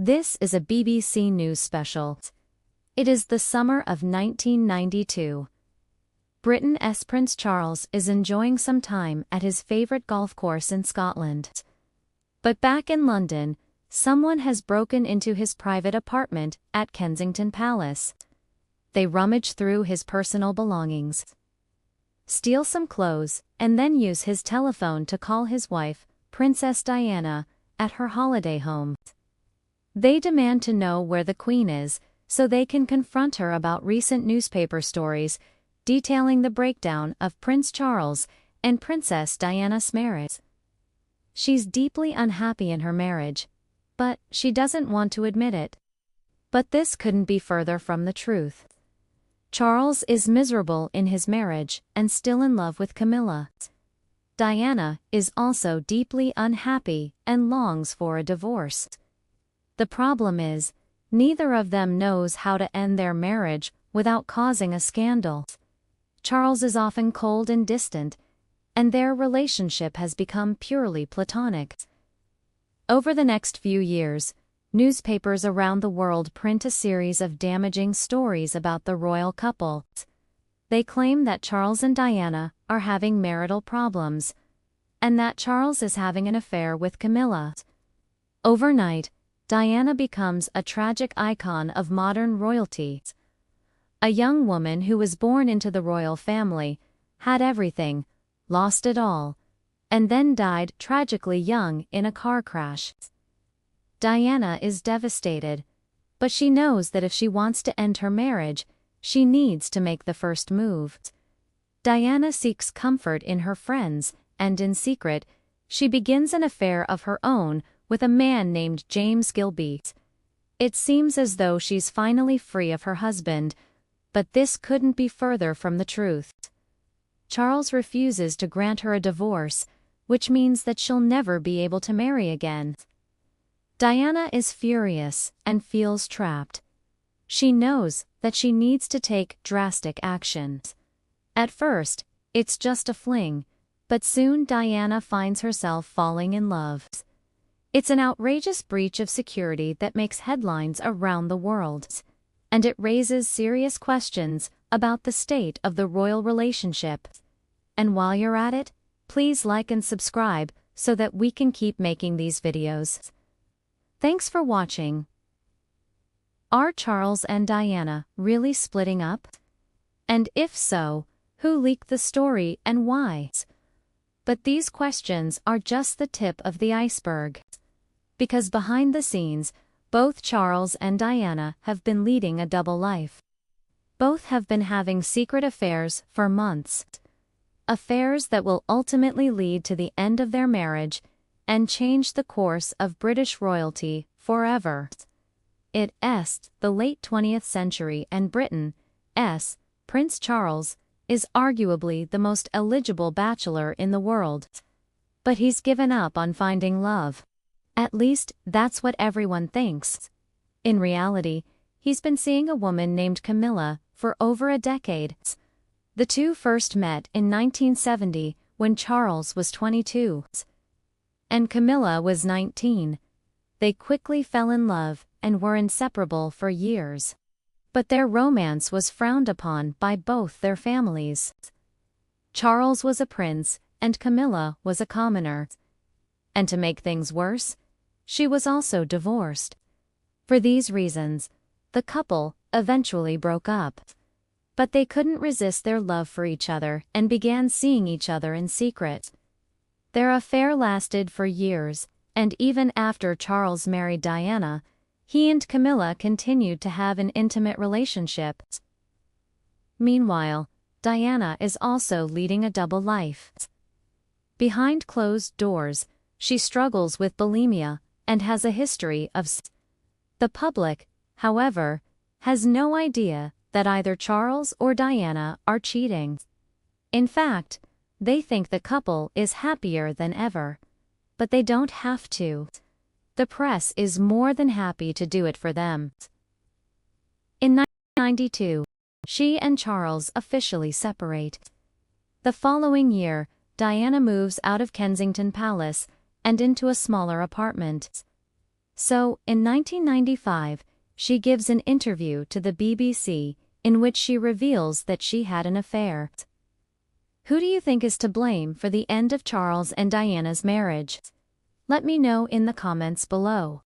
This is a BBC News special. It is the summer of 1992. Britain's Prince Charles is enjoying some time at his favourite golf course in Scotland. But back in London, someone has broken into his private apartment at Kensington Palace. They rummage through his personal belongings, steal some clothes, and then use his telephone to call his wife, Princess Diana, at her holiday home. They demand to know where the Queen is, so they can confront her about recent newspaper stories detailing the breakdown of Prince Charles and Princess Diana's marriage. She's deeply unhappy in her marriage, but she doesn't want to admit it. But this couldn't be further from the truth. Charles is miserable in his marriage and still in love with Camilla. Diana is also deeply unhappy and longs for a divorce. The problem is, neither of them knows how to end their marriage without causing a scandal. Charles is often cold and distant, and their relationship has become purely platonic. Over the next few years, newspapers around the world print a series of damaging stories about the royal couple. They claim that Charles and Diana are having marital problems, and that Charles is having an affair with Camilla. Overnight, Diana becomes a tragic icon of modern royalty. A young woman who was born into the royal family, had everything, lost it all, and then died tragically young in a car crash. Diana is devastated, but she knows that if she wants to end her marriage, she needs to make the first move. Diana seeks comfort in her friends, and in secret, she begins an affair of her own with a man named James Gilby. It seems as though she's finally free of her husband, but this couldn't be further from the truth. Charles refuses to grant her a divorce, which means that she'll never be able to marry again. Diana is furious and feels trapped. She knows that she needs to take drastic action. At first, it's just a fling, but soon Diana finds herself falling in love. It's an outrageous breach of security that makes headlines around the world, and it raises serious questions about the state of the royal relationship. And while you're at it, please like and subscribe so that we can keep making these videos. Thanks for watching. Are Charles and Diana really splitting up? And if so, who leaked the story and why? But these questions are just the tip of the iceberg. Because behind the scenes, both Charles and Diana have been leading a double life. Both have been having secret affairs for months. Affairs that will ultimately lead to the end of their marriage and change the course of British royalty forever. It's the late 20th century, and Britain's Prince Charles is arguably the most eligible bachelor in the world. But he's given up on finding love. At least, that's what everyone thinks. In reality, he's been seeing a woman named Camilla for over a decade. The two first met in 1970 when Charles was 22 and Camilla was 19. They quickly fell in love and were inseparable for years. But their romance was frowned upon by both their families. Charles was a prince and Camilla was a commoner. And to make things worse, she was also divorced. For these reasons, the couple eventually broke up. But they couldn't resist their love for each other and began seeing each other in secret. Their affair lasted for years, and even after Charles married Diana, he and Camilla continued to have an intimate relationship. Meanwhile, Diana is also leading a double life. Behind closed doors, she struggles with bulimia and has a history of The public, however, has no idea that either Charles or Diana are cheating. In fact, they think the couple is happier than ever. But they don't have to. The press is more than happy to do it for them. In 1992, she and Charles officially separate. The following year, Diana moves out of Kensington Palace and into a smaller apartment. So, in 1995, she gives an interview to the BBC, in which she reveals that she had an affair. Who do you think is to blame for the end of Charles and Diana's marriage? Let me know in the comments below.